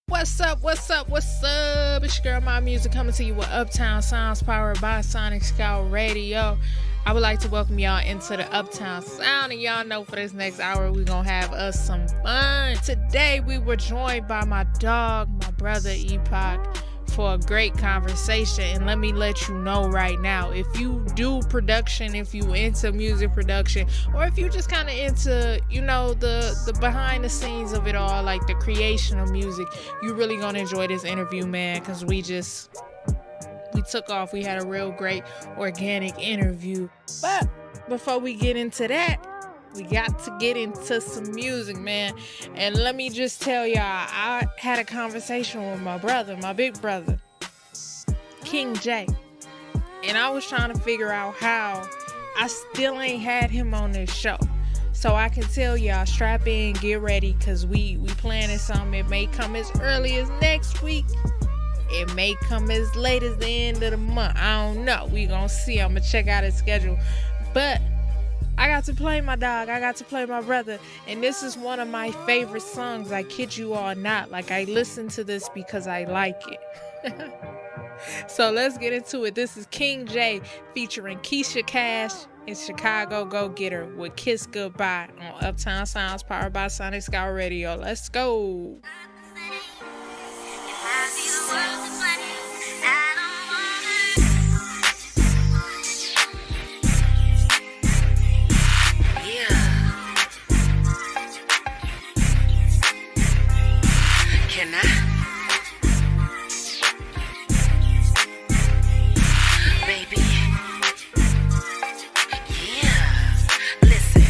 What's up? It's your girl, MAIMUXIC, coming to you with Uptown Sounds, powered by Sonic Scout Radio. I would like to welcome y'all into the Uptown Sound, and y'all know for this next hour, we're going to have us some fun. Today, we were joined by my dog, my brother, Epoch, for a great conversation. And let me let you know right now, if you do production, if you into music production, or if you just kind of into, you know, the behind the scenes of it all, like the creation of music, you really gonna enjoy this interview, man, because we took off. We had a real great organic interview. But before we get into that, we got to get into some music, man. And let me just tell y'all, I had a conversation with my brother, my big brother, King J. And I was trying to figure out how I still ain't had him on this show. So I can tell y'all, strap in, get ready, because we planning something. It may come as early as next week. It may come as late as the end of the month. I don't know. We gonna see. I'm gonna check out his schedule. But I got to play my dog. I got to play my brother. And this is one of my favorite songs. I kid you all not. Like, I listen to this because I like it. So let's get into it. This is King J featuring Keisha Cash and Chicago Go Getter with Kiss Goodbye on Uptown Sounds, powered by Sonic Scout Radio. Let's go. Can I? Baby. Yeah. Listen.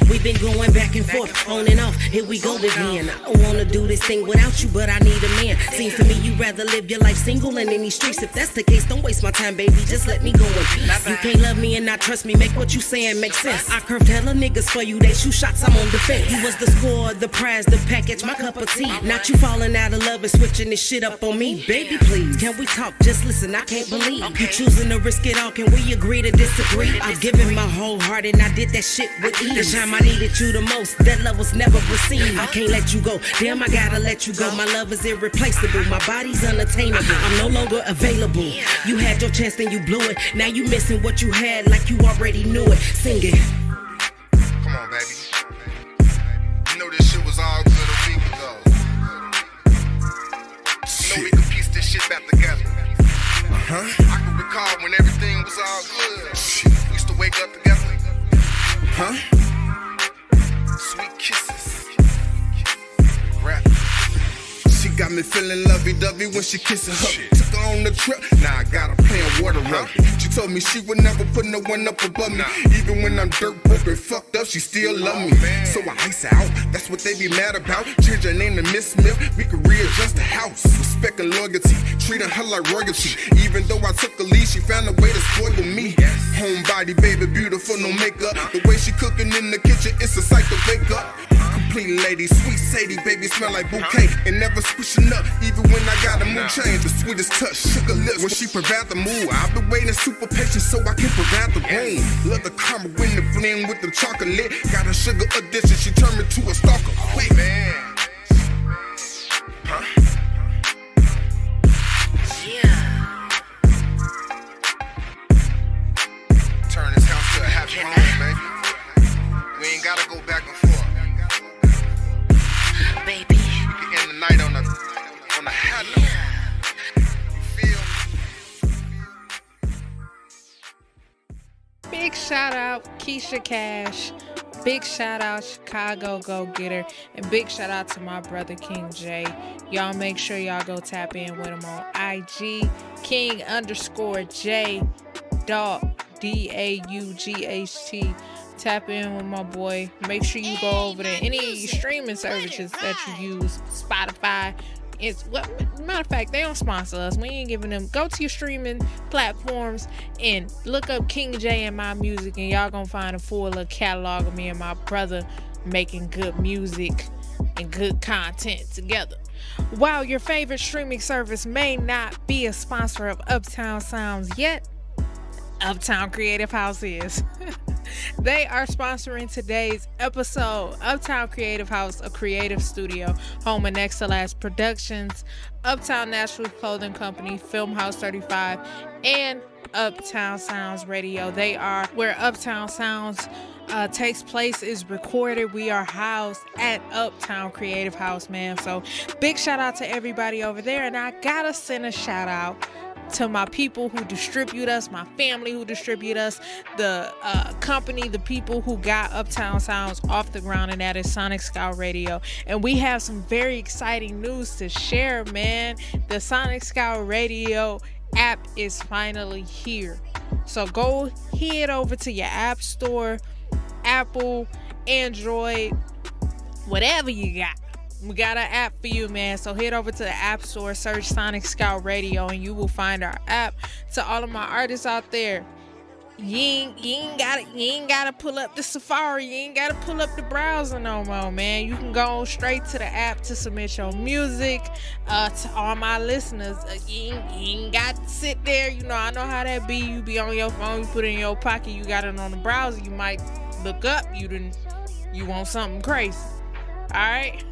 We've been going back and forth, on and off. Here we go again. I don't wanna do this thing without you, but I need a man. Seems to me you'd rather live your life single and in these streets. If that's the case, don't waste my time, baby. Just let me go in peace. You can't love me and not trust me. Make what you saying make sense. I curved hella niggas for you. They shoot shots, I'm on defense. You was the score, the prize, the package, my cup of tea. Not you falling out of love and switching this shit up on me. Baby, please, can we talk? Just listen, I can't believe you choosing to risk it all. Can we agree to disagree? I've given my whole heart and I did that shit with ease. The time I needed you the most, that love was never received. I can't let you go, damn, I gotta let you go. My love is irreplaceable, my body's unattainable. I'm no longer available. You had your chance, then you blew it. Now you missing what you had like you already knew it. Sing it. Come on, baby. You know this shit was all good a week ago. You know we could piece this shit back together. I can recall when everything was all good. We used to wake up together. Sweet kisses. Rap. She got me feeling lovey-dovey when she kissing her. Took her on the trip, now I got her playing water rugby. She told me she would never put no one up above me. Even when I'm dirt broke and fucked up, she still love me. So I ice her out, that's what they be mad about. Change her name to Miss Smith, we could readjust the house. Respect and loyalty, treating her like royalty. Even though I took the lead, she found a way to spoil me. Homebody, baby, beautiful, no makeup. The way she cooking in the kitchen, it's a sight to wake up. Complete lady, sweet Sadie, baby, smell like bouquet. And never switching up, even when I got a mood change. The sweetest touch, sugar lips when she provide the mood. I've been waiting super patient so I can provide the room. Love the caramel in the blend with the chocolate. Got a sugar addiction, she turned me to a stalker. Wait, man. Huh? Yeah. Turn this house to a happy home, baby. We ain't gotta go back and forth. Baby. We can end the night on the high note. Feel? Big shout out Keisha Cash. Big shout out Chicago Go Getter. And big shout out to my brother King J. Y'all make sure y'all go tap in with him on IG. King_J Dog DAUGHT. Tap in with my boy. Make sure you go over there. Any streaming services that you use, Spotify. Matter of fact, they don't sponsor us. We ain't giving them. Go to your streaming platforms and look up King J and MAIMUXIC, and y'all gonna find a full little catalog of me and my brother making good music and good content together. While your favorite streaming service may not be a sponsor of Uptown Sounds yet, Uptown Creative House is. They are sponsoring today's episode. Uptown Creative House, a creative studio, home of Next to Last Productions, Uptown Nashville Clothing Company, Film House 35, and Uptown Sounds Radio. They are where Uptown Sounds takes place, is recorded. We are housed at Uptown Creative House, man. So big shout out to everybody over there. And I gotta send a shout out to my people who distribute us, my family who distribute us, the company, the people who got Uptown Sounds off the ground, and that is Sonic Scout Radio. And we have some very exciting news to share, man. The Sonic Scout Radio app is finally here. So go head over to your app store, Apple, Android, whatever you got. We got an app for you, man. So head over to the App Store, search Sonic Scout Radio, and you will find our app. To all of my artists out there, you ain't gotta pull up the Safari. You ain't gotta pull up the browser no more, man. You can go straight to the app to submit your music. To all my listeners, you ain't got to sit there. You know, I know how that be. You be on your phone, you put it in your pocket, you got it on the browser. You might look up, you want something crazy. All right.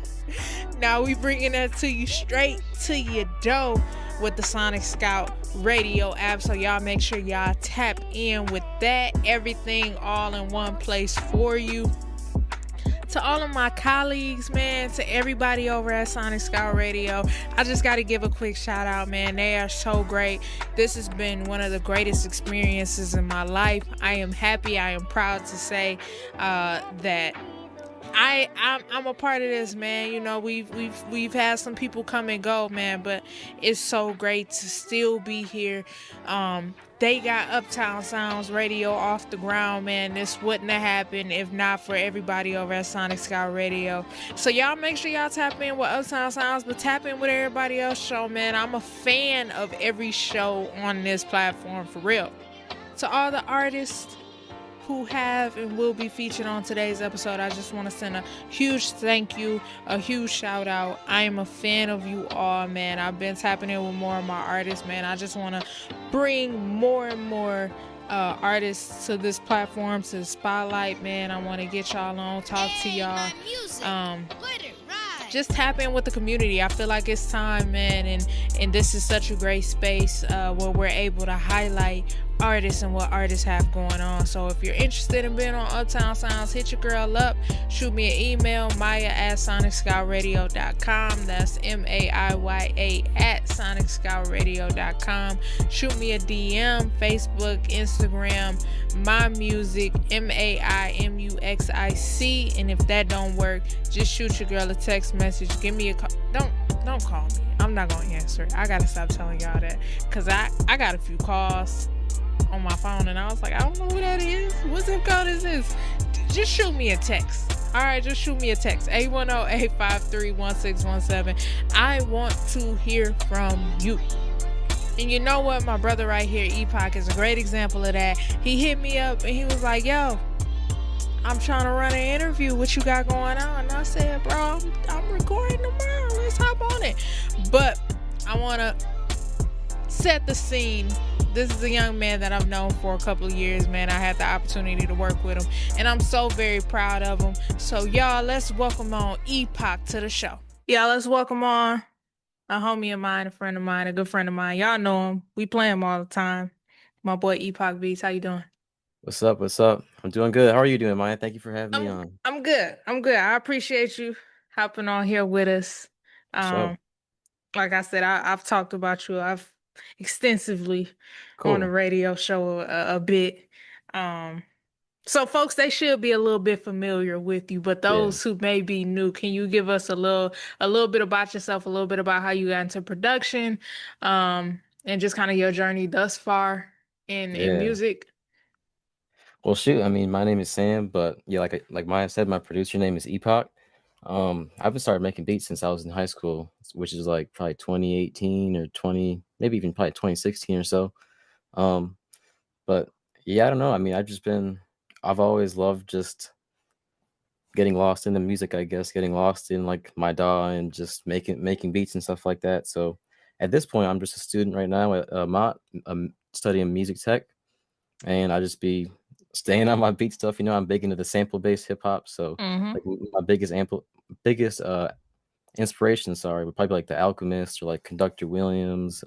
Now we bringing that to you straight to your door with the Sonic Scout Radio app. So y'all make sure y'all tap in with that. Everything all in one place for you. To all of my colleagues, man, to everybody over at Sonic Scout Radio, I just got to give a quick shout out, man. They are so great. This has been one of the greatest experiences in my life. I am happy. I am proud to say that I'm a part of this, man. You know, we've had some people come and go, man, but it's so great to still be here. They got Uptown Sounds Radio off the ground, man. This wouldn't have happened if not for everybody over at Sonic Scout Radio. So y'all make sure y'all tap in with Uptown Sounds, but tap in with everybody else show, man. I'm a fan of every show on this platform, for real. To all the artists who have and will be featured on today's episode, I just want to send a huge thank you, a huge shout out. I am a fan of you all, man. I've been tapping in with more of my artists, man. I just want to bring more and more artists to this platform, to the spotlight, man. I want to get y'all on, talk to y'all. Just tap in with the community. I feel like it's time, man, and this is such a great space where we're able to highlight artists and what artists have going on. So if you're interested in being on Uptown Sounds, hit your girl up, shoot me an email, Maiya@sonicscoutradio.com. That's MAIYA@sonicscoutradio.com. Shoot me a DM, Facebook, Instagram, MAIMUXIC, MAIMUXIC. And if that don't work, just shoot your girl a text message. Give me a call. Don't call me. I'm not gonna answer. I gotta stop telling y'all that, because I got a few calls on my phone and I was like, I don't know who that is. What zip code is this? Just shoot me a text. All right, just shoot me a text. 810-853-1617. I want to hear from you. And you know what? My brother right here, Epoch, is a great example of that. He hit me up and he was like, yo, I'm trying to run an interview. What you got going on? And I said, bro, I'm recording tomorrow. Let's hop on it. But I want to set the scene. This is a young man that I've known for a couple of years, man. I had the opportunity to work with him, and I'm so very proud of him. So, y'all, let's welcome on Epoch to the show. Y'all, let's welcome on a homie of mine, a friend of mine, a good friend of mine. Y'all know him. We play him all the time. My boy Epoch Beats. How you doing? What's up? I'm doing good. How are you doing, Maiya? Thank you for having me on. I'm good. I appreciate you hopping on here with us. Sure. Like I said, I've talked about you. I've extensively Cool. on the radio show a bit. So folks, they should be a little bit familiar with you, but those who may be new, can you give us a little bit about yourself, a little bit about how you got into production, and just kind of your journey thus far in music? Well, shoot. I mean, my name is Sam, but yeah, like Maiya said, my producer name is Epoch. I've been started making beats since I was in high school, which is like probably 2018 or 20, maybe even probably 2016 or so. But yeah, I don't know. I mean, I've always loved just getting lost in the music, I guess, getting lost in like my DAW and just making beats and stuff like that. So at this point, I'm just a student right now at Mott. I'm studying music tech, and I just be staying on my beat stuff, I'm big into the sample based hip hop. So Mm-hmm. like my biggest inspiration, sorry, would probably be like the Alchemist or like Conductor Williams,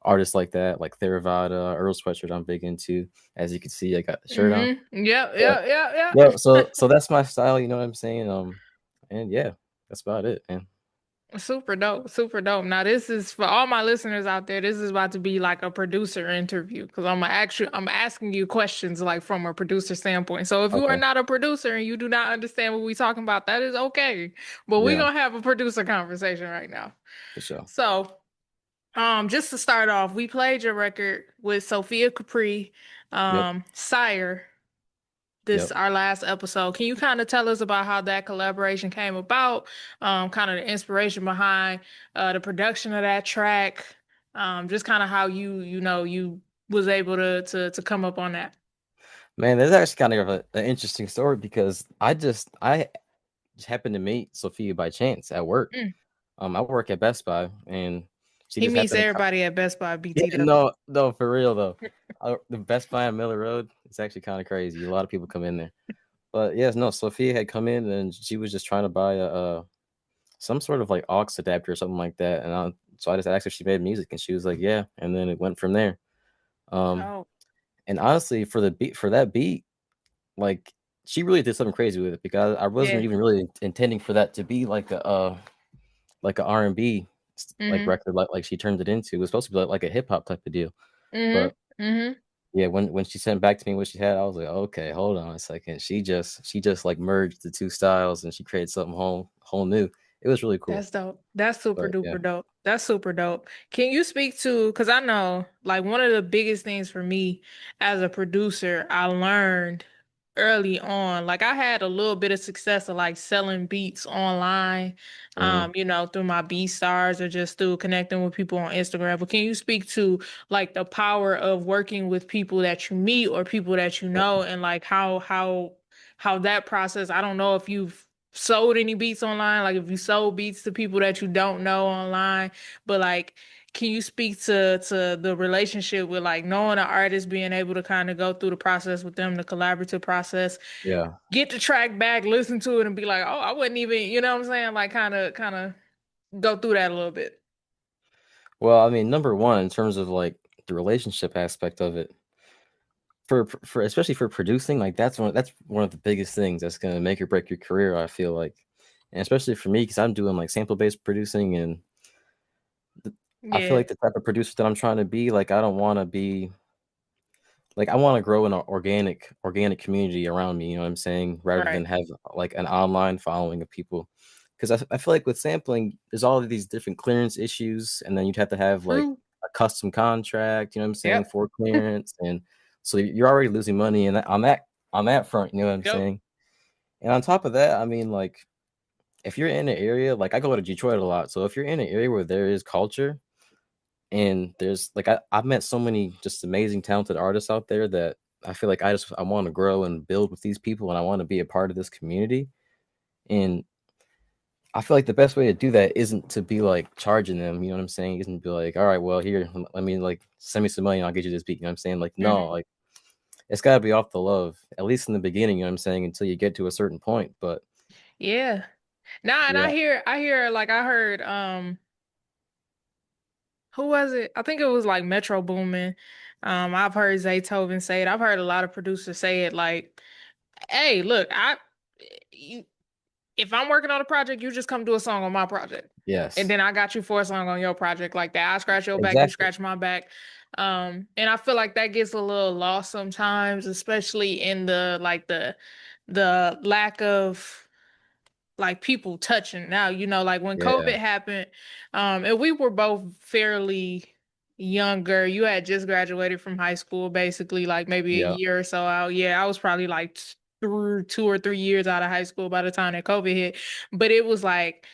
artists like that, like Theravada, Earl Sweatshirt. I'm big into. As you can see, I got the shirt on. Mm-hmm. Yep, But yep, yep, yeah, yep. so that's my style. You know what I'm saying? And yeah, that's about it, man. Super dope, super dope. Now this is for all my listeners out there. This is about to be like a producer interview because I'm asking you questions like from a producer standpoint. So if you are Okay. not a producer and you do not understand what we're talking about, that is okay. But we're Yeah, gonna have a producer conversation right now. for sure. So, just to start off, we played your record with Sophia Capri, Yep. Sire, this Yep. our last episode. Can you kind of tell us about how that collaboration came about? Kind of the inspiration behind the production of that track. Just kind of how you was able to come up on that. Man, there's actually kind of an interesting story because I just happened to meet Sophia by chance at work. Mm. I work at Best Buy, and she He just meets happened to come. everybody at Best Buy Yeah, BTW. no, no, for real though. The Best Buy on Miller Road, it's actually kind of crazy. A lot of people come in there. But yes, no, Sophia had come in and she was just trying to buy some sort of like aux adapter or something like that. So I just asked her if she made music, and she was like, "Yeah," and then it went from there. Um, Oh, and honestly, for that beat, like she really did something crazy with it because I wasn't yeah. even really intending for that to be like a R&B like Mm-hmm. record like she turned it into. It was supposed to be like a hip hop type of deal. But Mm-hmm. Mm-hmm. yeah, when she sent back to me what she had, I was like, okay, hold on a second. She just like merged the two styles and she created something whole new. It was really cool. That's dope. That's super But yeah, duper dope. That's super dope. Can you speak to, because I know like one of the biggest things for me as a producer, I learned early on, like I had a little bit of success of like selling beats online, mhm. through my B stars or just through connecting with people on Instagram. But can you speak to like the power of working with people that you meet or people that you know and like how that process, I don't know if you've sold any beats online, like if you sold beats to people that you don't know online, but like can you speak to the relationship with like knowing an artist, being able to kind of go through the process with them, the collaborative process, Yeah. get the track back, listen to it and be like, oh, I wouldn't even, you know what I'm saying? Like kind of go through that a little bit. Well, I mean, number one, in terms of like the relationship aspect of it, for especially for producing, like that's one of the biggest things that's gonna make or break your career, I feel like. And especially for me, because I'm doing like sample-based producing and I feel Yeah, like the type of producer that I'm trying to be, like I don't want to be like I want to grow an organic community around me, you know what I'm saying, rather right. than have like an online following of people. Because I feel like with sampling, there's all of these different clearance issues, and then you'd have to have like True. a custom contract, you know what I'm saying, Yep. for clearance, and so you're already losing money and on that front, you know what I'm Yep. saying. And on top of that, I mean, like if you're in an area, like I go to Detroit a lot, so if you're in an area where there is culture and there's like I've met so many just amazing talented artists out there that I feel like I want to grow and build with these people and I want to be a part of this community. And I feel like the best way to do that isn't to be like charging them, you know what I'm saying? Isn't be like, all right, well here, let me like send me some money and I'll get you this beat. You know what I'm saying? Like, no, Mhm. like it's gotta be off the love, at least in the beginning, you know what I'm saying, until you get to a certain point. But Yeah. Now, and yeah, I hear, like I heard, who was it? I think it was like Metro Boomin. I've heard Zaytoven say it. I've heard a lot of producers say it like, hey, look, you, if I'm working on a project, you just come do a song on my project. And yes, then I got you for a song on your project like that. I scratch your back, you exactly. scratch my back. And I feel like that gets a little lost sometimes, especially in the lack of like people touching now, like when COVID Yeah, happened, and we were both fairly younger. You had just graduated from high school, basically, like maybe a yeah, year or so out. Yeah, I was probably like through 2 or 3 years out of high school by the time that COVID hit. But it was like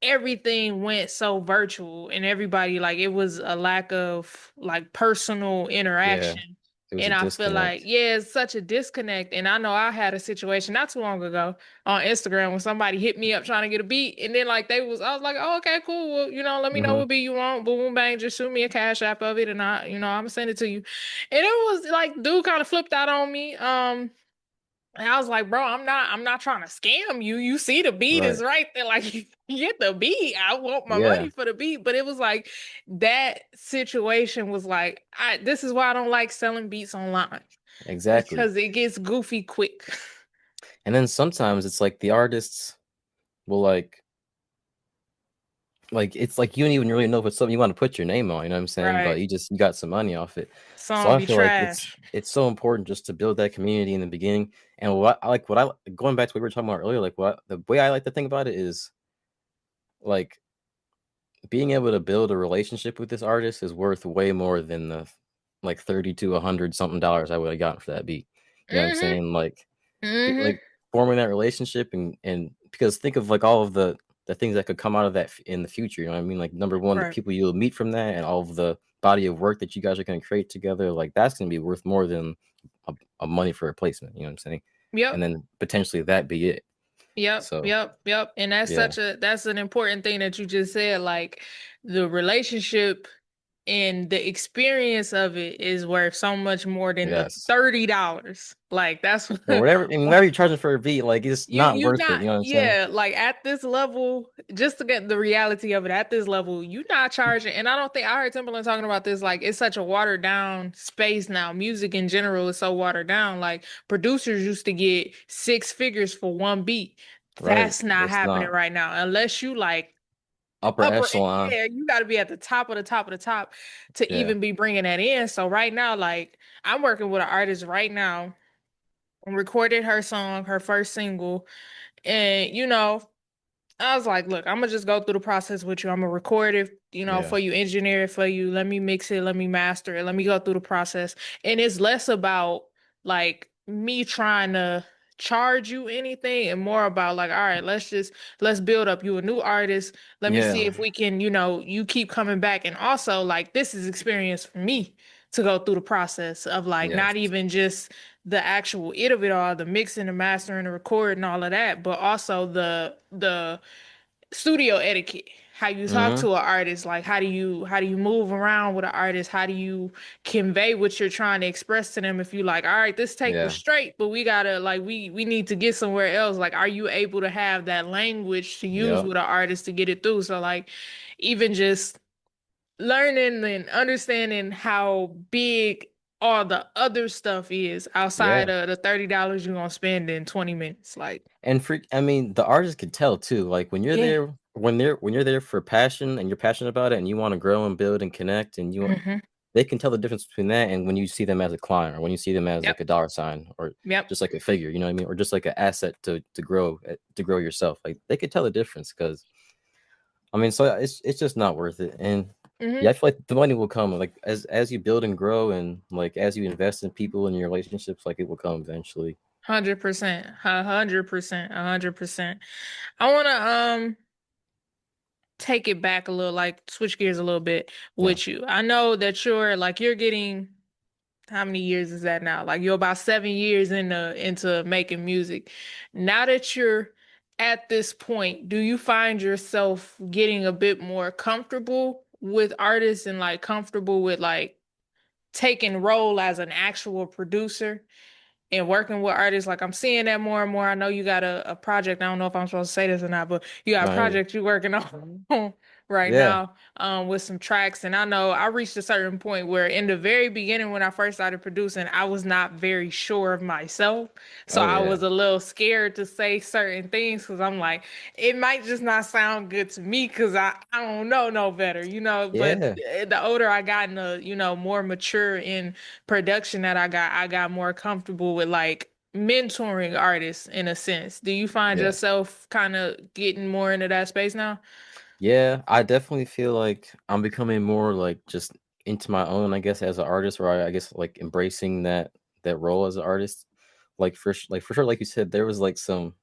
everything went so virtual and everybody like it was a lack of like personal yeah. interaction. It was a And I feel like, disconnect. yeah, it's such a disconnect. And I know I had a situation not too long ago on Instagram when somebody hit me up trying to get a beat. And then like I was like, oh, okay, cool. Well, let me know Hmm. what beat you want. Boom, boom, bang, just shoot me a cash app of it and I'm gonna send it to you. And it was like dude kind of flipped out on me. And I was like, bro, I'm not trying to scam you. You see the beat is Right. right there. Like you get the beat. I want my Yeah. money for the beat. But it was like that situation was like, this is why I don't like selling beats online. Exactly. Because it gets goofy quick. And then sometimes it's like the artists will like it's like you don't even really know if it's something you want to put your name on, you know what I'm saying? But Right. you got some money off it. So Song I be feel like trash. it's so important just to build that community in the beginning. And what I going back to what we were talking about earlier, like what the way I like to think about it is like being able to build a relationship with this artist is worth way more than the like 30 to 100 something dollars I would have gotten for that beat. You know what I'm Mm-hmm. saying? Like Mm-hmm. like forming that relationship and because think of like all of the things that could come out of that in the future, you know what I mean? Like number one, the Right. people you'll meet from that and all of the body of work that you guys are going to create together, like that's going to be worth more than a money for a replacement, you know what I'm saying? And Yep. then potentially that be it. Yep, So yep, yep. And yeah. that's an important thing that you just said. Like the relationship and the experience of it is worth so much more than the Yes. $30. Like that's Or whatever, and whatever you're charging for a beat, like it's not you worth it, not you know what I'm saying? yeah, like at this level, just to get the reality of it, at this level, you not charging. And I don't think I heard Timberland talking about this, like it's such a watered down space now. Music in general is so watered down. Like producers used to get six figures for one beat. Right. That's not It's happening not right now unless you like upper upper echelon. yeah, you got to be at the top of the top of the top to Yeah. even be bringing that in. So right now, like I'm working with an artist right now and recorded her song, her first single, and I was like, look, I'm gonna just go through the process with you. I'm gonna record it, Yeah. for you, engineer it for you. Let me mix it, let me master it, let me go through the process. And it's less about like me trying to charge you anything and more about like, all right, let's build up you a new artist. Let me see Yeah. if we can, you keep coming back. And also like this is experience for me to go through the process of like Yes. not even just the actual it of it all, the mixing, the mastering, the recording, all of that, but also the studio etiquette, how you talk Mm-hmm. to an artist, like how do you move around with an artist, how do you convey what you're trying to express to them. If you like, all right, this take was Yeah. straight, but we gotta like we need to get somewhere else. Like, are you able to have that language to use Yep. with an artist to get it through? So like even just learning and understanding how big all the other stuff is outside Yeah. of the $30 you're gonna spend in 20 minutes. Like, And I mean, the artist can tell too. Like when you're yeah. there, when you're there for passion and you're passionate about it and you want to grow and build and connect and Hmm. they can tell the difference between that and when you see them as a client or when you see them as Yep. like a dollar sign or Yep. just like a figure, you know what I mean? Or just like an asset to grow yourself. Like they could tell the difference because I mean, so it's just not worth it. And yeah, Hmm. I feel like the money will come like as you build and grow and like as you invest in people and your relationships, like it will come eventually. 100%. 100%. 100%. I wanna take it back a little, like switch gears a little bit Yeah. with you. I know that you're getting how many years is that now? Like you're about 7 years into making music. Now that you're at this point, do you find yourself getting a bit more comfortable with artists and like comfortable with like taking role as an actual producer? And working with artists, like I'm seeing that more and more. I know you got a project. I don't know if I'm supposed to say this or not, but you got a No, yeah. project you're working on right Yeah. now, with some tracks. And I know I reached a certain point where in the very beginning when I first started producing, I was not very sure of myself. So Oh I yeah. was a little scared to say certain things because I'm like, it might just not sound good to me because I don't know no better, but Yeah. the older I got and the, more mature in production that I got more comfortable with like mentoring artists in a sense. Do you find Yeah. yourself kind of getting more into that space now? Yeah, I definitely feel like I'm becoming more like just into my own, I guess, as an artist, or I guess like embracing that role as an artist. Like for sure, like you said, there was like some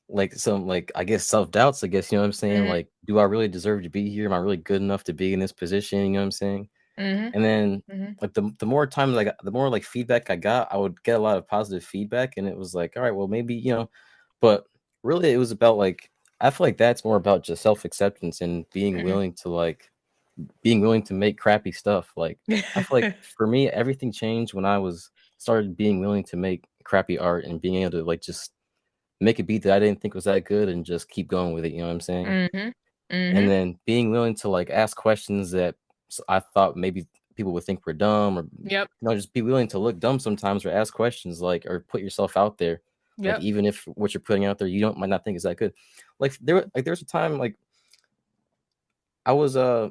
like I guess self doubts. I guess you know what I'm saying. Hmm. Like, do I really deserve to be here? Am I really good enough to be in this position? You know what I'm saying? Mm-hmm. And then Mm-hmm. like the more time I got, the more like feedback I got, I would get a lot of positive feedback, and it was like, all right, well maybe but really it was about like I feel like that's more about just self acceptance and being willing to make crappy stuff. Like I feel like for me, everything changed when I was started being willing to make crappy art and being able to like just make a beat that I didn't think was that good and just keep going with it. You know what I'm saying? Mm-hmm. And Mm-hmm. then being willing to like ask questions that I thought maybe people would think were dumb, or Yep. just be willing to look dumb sometimes, or ask questions like, or put yourself out there. Like Yep. even if what you're putting out there you don't might not think is that good. There's a time like I was uh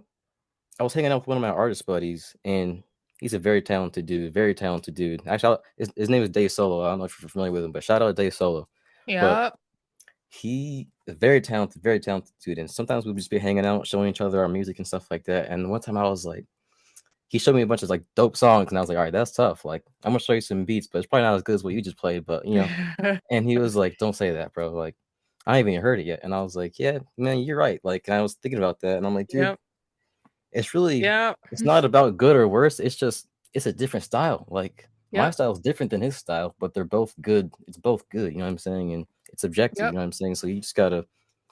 I was hanging out with one of my artist buddies, and he's a very talented dude, very talented dude. Actually, his name is Dave Solo. I don't know if you're familiar with him, but shout out to Dave Solo. But Yep. he is very talented dude. And sometimes we'd just be hanging out, showing each other our music and stuff like that. And one time I was like, he showed me a bunch of like dope songs, and I was like, all right, that's tough. Like, I'm gonna show you some beats, but it's probably not as good as what you just played. But and he was like, don't say that, bro. Like, I haven't even heard it yet. And I was like, yeah, man, you're right. Like, and I was thinking about that, and I'm like, dude, Yep. Yep. it's not about good or worse. It's a different style. Like my Yep. style is different than his style, but they're both good. It's both good. You know what I'm saying? And it's objective. You Yep. know what I'm saying? So you just gotta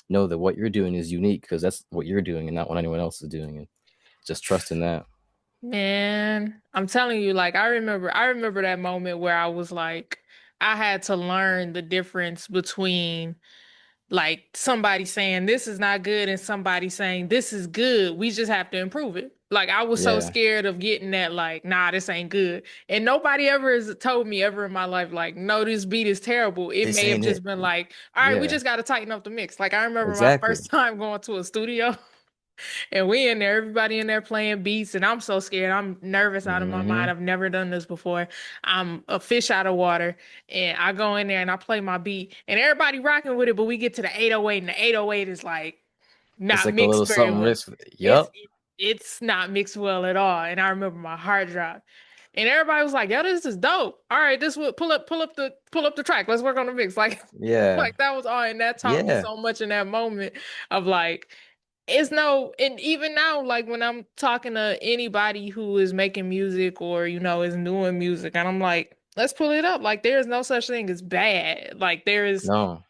know that what you're doing is unique because that's what you're doing and not what anyone else is doing. And just trust in that. Man, I'm telling you, like I remember that moment where I was like, I had to learn the difference between like somebody saying this is not good and somebody saying this is good. We just have to improve it. Like I was so Yeah, scared of getting that like, nah, this ain't good. And nobody ever has told me ever in my life, like, no, this beat is terrible. It this may have ain't just it. been like, all right, we Yeah, just got to tighten up the mix. Like I remember my exactly. first time going to a studio. And we in there, everybody in there playing beats, and I'm so scared. I'm nervous out of my mind. Hmm. I've never done this before. I'm a fish out of water, and I go in there and I play my beat, and everybody rocking with it. But we get to the 808, and the 808 is like It's not like a mixed little very something well. risk. It's Yup. it's not mixed well at all. And I remember my heart dropped. And everybody was like, "Yo, this is dope. All right, this will pull up the track. Let's work on the mix." Like, Yeah. like that was all, and that taught me Yeah. so much in that moment of like, it's no, and even now, like when I'm talking to anybody who is making music or is doing music, and I'm like, let's pull it up. Like, there is no such thing as bad. Like, there is No.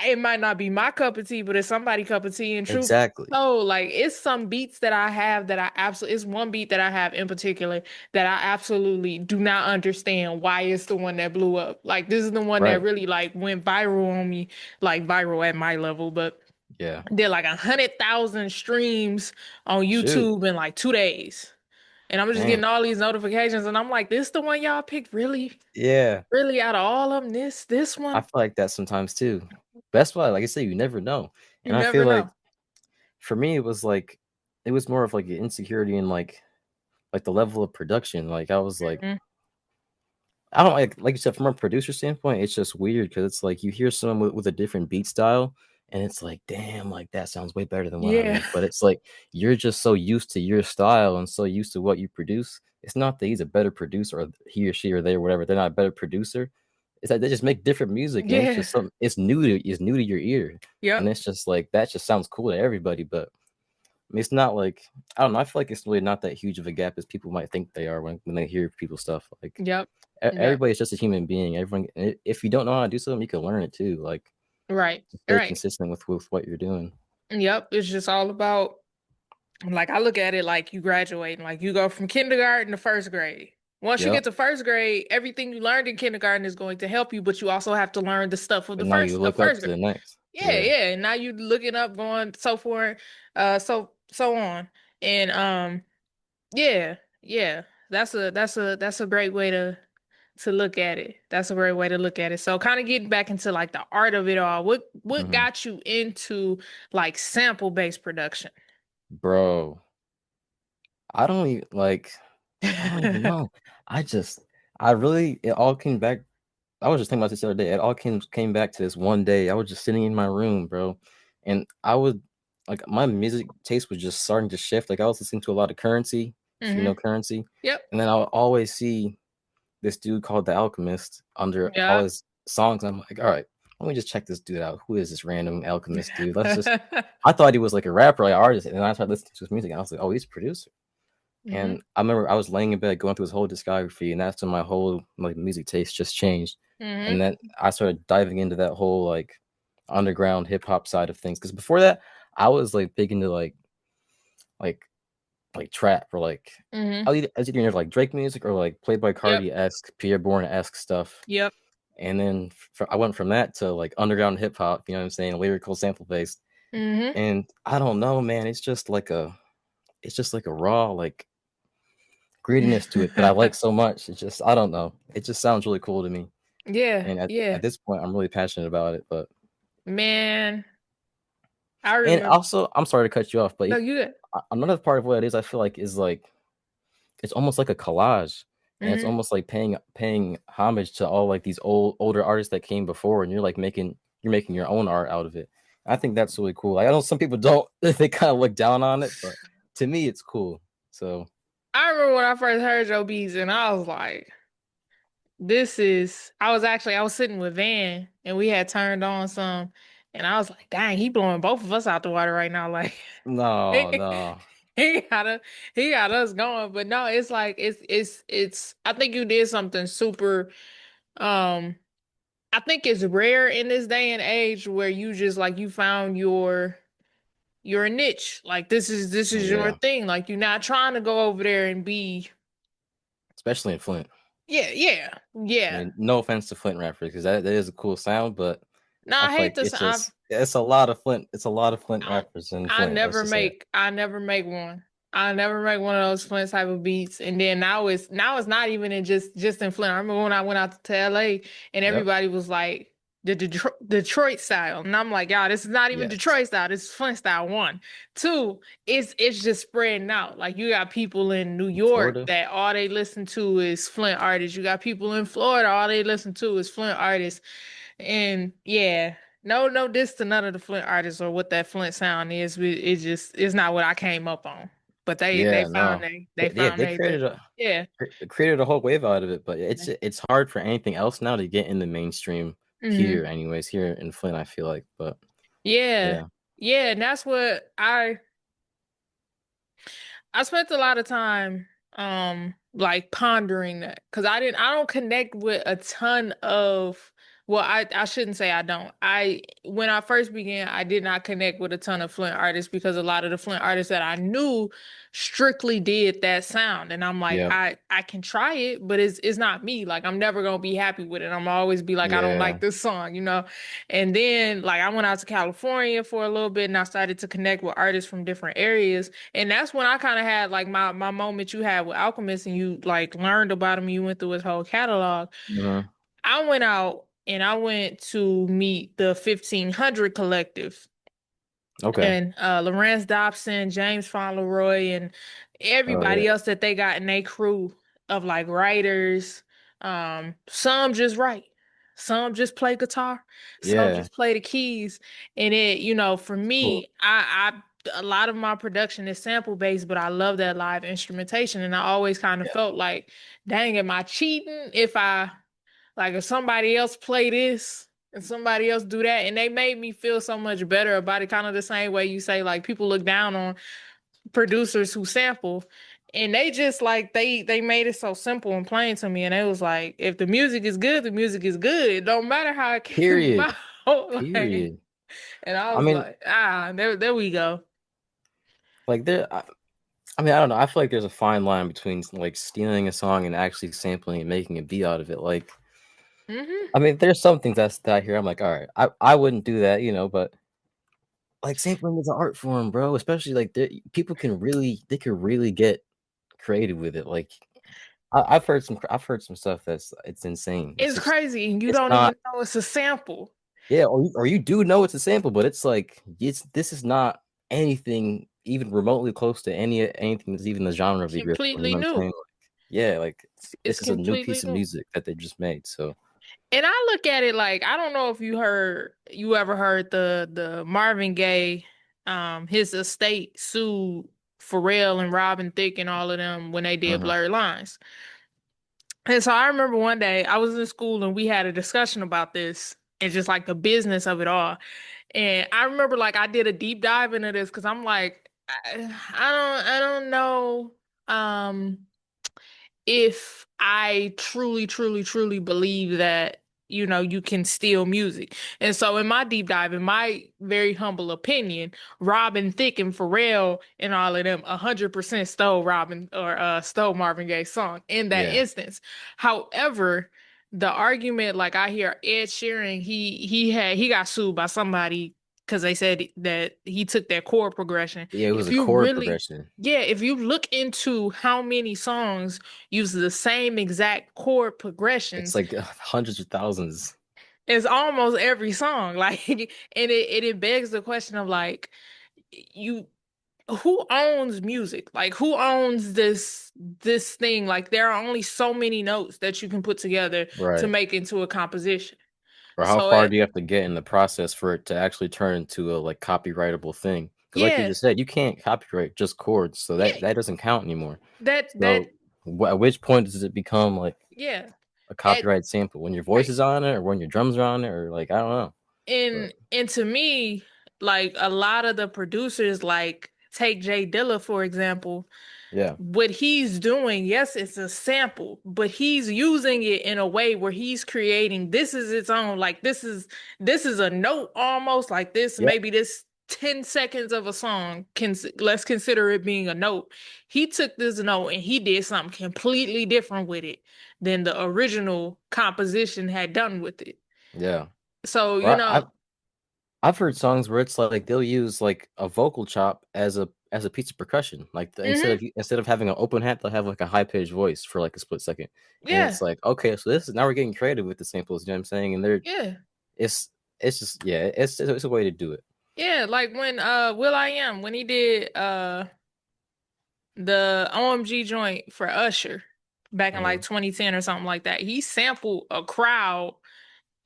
it might not be my cup of tea, but it's somebody cup of tea in truth. Exactly. So like it's some beats that I have that I absolutely it's one beat that I have in particular that I absolutely do not understand why it's the one that blew up. Like this is the one that Right. really like went viral on me, like viral at my level, but Yeah. did like 100,000 streams on Shoot. YouTube in like 2 days. And I'm just getting Dang. all these notifications and I'm like, this the one y'all picked? Really? Yeah. Really out of all of them, this I one? feel like that sometimes too. That's why, like I said, you never know. You And I feel never like know. for me, it was more of like an insecurity in like the level of production. Like I was like, Mhm. I don't like you said, from a producer standpoint, it's just weird because it's like you hear someone with a different beat style, and it's like, damn, like that sounds way better than what I Yeah. make. But it's like you're just so used to your style and so used to what you produce. It's not that he's a better producer or he or she or they or whatever. They're not a better producer. It's that they just make different music, and it's Yeah. just something. It's new to your ear, and Yep. it's just like that just sounds cool to everybody. But I mean, it's not like I don't know. I feel like it's really not that huge of a gap as people might think they are when they hear people's stuff. Like Yep. Yep. everybody's just a human being. Everyone, if you don't know how to do something, you can learn it too. Like Right. just stay Right. consistent with what you're doing. Yep. It's just all about like I look at it like you graduating, like you go from kindergarten to first grade. Once you get Yep. to first grade, everything you learned in kindergarten is going to help you, but you also have to learn the stuff of But the now you of look up first to the grade. next. Yeah, Yeah. yeah. And now you looking up, going so forth, so on. And yeah, yeah. That's a great way to look at it. That's a great way to look at it. So kind of getting back into like the art of it all. What Hmm. got you into like sample-based production? Bro, I don't even like. I don't even know. I just, I really, it all came back. I was just thinking about this the other day. It all came back to this one day. I was just sitting in my room, bro, and I would like my music taste was just starting to shift. Like I was listening to a lot of Currency, if you Hmm. know Currency, Yep. and then I'll always see this dude called The Alchemist under all Yep. his songs. I'm like, all right, let me just check this dude out. Who is this random Alchemist dude? Let's just. I thought he was like a rapper, like an artist, and then I started listening to his music, and I was like, oh, he's a producer. Mm-hmm. And I remember I was laying in bed going through his whole discography, and that's when my whole like music taste just changed. Mm-hmm. And then I started diving into that whole like underground hip hop side of things. Because before that, I was like big into like trap or like Mm-hmm. I was either into like Drake music or like Playboy Yep. Cardi-esque, Pierre Bourne-esque stuff. Yep. And then I went from that to like underground hip hop, you know what I'm saying, lyrical sample based. Mm-hmm. And I don't know, man, it's just like a raw like grittiness to it that I like so much. It's just I don't know. It just sounds really cool to me. Yeah. And Yeah. at this point, I'm really passionate about it. But Man, I and remember. also, I'm sorry to cut you off, but No, you good. another part of what it is, I feel like, is like it's almost like a collage, and it's Mm-hmm. almost like paying homage to all like these older artists that came before, and you're making your own art out of it. I think that's really cool. Like, I know some people don't they kind of look down on it, but to me, it's cool. So I remember when I first heard Joe Beats, and I was like, I was sitting with Van, and we had turned on some, and I was like, dang, he blowing both of us out the water right now. Like, no, no, he got us, he got us going. But no, it's like it's I think you did something super um I think it's rare in this day and age where you just like you found your niche. Like this is your yeah, thing. Like you're not trying to go over there and be especially in Flint. yeah, yeah, I yeah. mean, no offense to Flint rappers, because that is a cool sound, but No, I I feel hate like this. it's a lot of Flint. It's a lot of Flint I rappers in Flint. Let's just say it. I never make one. I never make one of those Flint type of beats. And then now it's not even in just in Flint. I remember when I went out to LA and Yep. everybody was like the Detroit style. And I'm like, y'all, this is not even Yes. Detroit style. This is Flint style one. Two, it's just spreading out. Like you got people in New In York Florida. that all they listen to is Flint artists. You got people in Florida, all they listen to is Flint artists. And yeah, no diss to none of the Flint artists or what that Flint sound is. It just it's not what I came up on. But Yeah, no. they found They they thing. Yeah. created a whole wave out of it, but it's hard for anything else now to get in the mainstream Hmm. here, anyways. Here in Flint, I feel like, but Yeah. yeah, Yeah, and that's what I spent a lot of time like pondering that because I don't connect with a ton of well I shouldn't say I don't. I when I first began I did not connect with a ton of Flint artists because a lot of the Flint artists that I knew strictly did that sound and I'm like yeah, I can try it but it's not me. Like I'm never going to be happy with it. I'm always be like I don't yeah. like this song, you know. And then like I went out to California for a little bit and I started to connect with artists from different areas and that's when I kind of had like my moment you had with Alchemist and you like learned about him, you went through his whole catalog. Mhm. I went out and I went to meet the 1500 Collective Okay. and Lawrence Dobson, James Fauntleroy, and Oh yeah, everybody else that they got in their crew of like writers. Some just write, some just play guitar, some yeah. just play the keys. And it, you know, for It's cool. me, a lot of my production is sample based, but I love that live instrumentation. And I always kind of Yeah. felt like, dang, am I cheating if I like if somebody else play this and somebody else do that, and they made me feel so much better about it. Kind of the same way you say like people look down on producers who sample, and they just like they made it so simple and plain to me. And it was like if the music is good, the music is good. It don't matter how it came Period. about. Like, Period. and I I was mean, like, there we go. like I mean, I don't know. I feel like there's a fine line between like stealing a song and actually sampling and making a beat out of it. Like, Hmm. I mean, there's some things that I hear. I'm like, all right, I wouldn't do that, but like sampling is an art form, bro. Especially like people they can really get creative with it. Like, I've heard some stuff it's insane. It's crazy, and you It's don't not even know it's a sample. yeah, or you do know it's a sample, but it's like this is not anything even remotely close to anything that's even the genre of It's the original. You completely know what I'm new. saying? Yeah, like It's this is a new completely piece of new. music that they just made. So And I look at it like I don't know if you ever heard the Marvin Gaye his estate sued Pharrell and Robin Thicke and all of them when they did mhm. Blurred Lines. And so I remember one day I was in school and we had a discussion about this and just like the business of it all. And I remember like I did a deep dive into this because I'm like I don't know. Um, if I truly, truly, truly believe that, you can steal music. And so in my deep dive, in my very humble opinion, Robin Thicke and Pharrell and all of them 100% stole Robin or stole Marvin Gaye's song in that Yeah. instance. However, the argument, like I hear Ed Sheeran, he got sued by somebody because they said that he took their chord progression. Yeah, it was If a you chord really progression. Yeah, if you look into how many songs use the same exact chord It's progressions, like hundreds of thousands. it's almost every song. Like, and it begs the question of like, you who owns music? Like, who owns this thing? Like, there are only so many notes that you can put together to Right. make into a composition. Or how So far do you have to get in the process for it to actually turn into a like copyrightable thing? Because like you yeah, just said, you can't copyright just chords, so that yeah, that doesn't count anymore. that So at which point does it become like yeah. a At copyright sample? When your voice Right. is on it, or when your drums are on it, or like I don't know. But And to me, like a lot of the producers, like take Jay Dilla, for example, yeah, what he's doing, yes, it's a sample, but he's using it in a way where he's creating this is its own, like this is a note almost like this, yeah, maybe this 10 seconds of a song can let's consider it being a note. He took this note and he did something completely different with it than the original composition had done with it. yeah. So, Or I've heard songs where it's like they'll use like a vocal chop as a piece of percussion. Like mhm, instead of having an open hat, they'll have like a high pitched voice for like a split second. And yeah, it's like, okay, so this is now we're getting creative with the samples, you know what I'm saying? And they're yeah. it's it's just yeah, it's a way to do it. Yeah, like when will.i.am when he did the OMG joint for Usher back in like Mhm. 2010 or something like that. He sampled a crowd,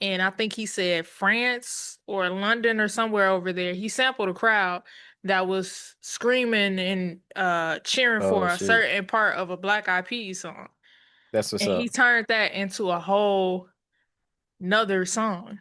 and I think he said France or London or somewhere over there. He sampled a crowd that was screaming and cheering Oh for a shoot. certain part of a Black Eyed Peas song. That's what's And he up. turned that into a whole nother song.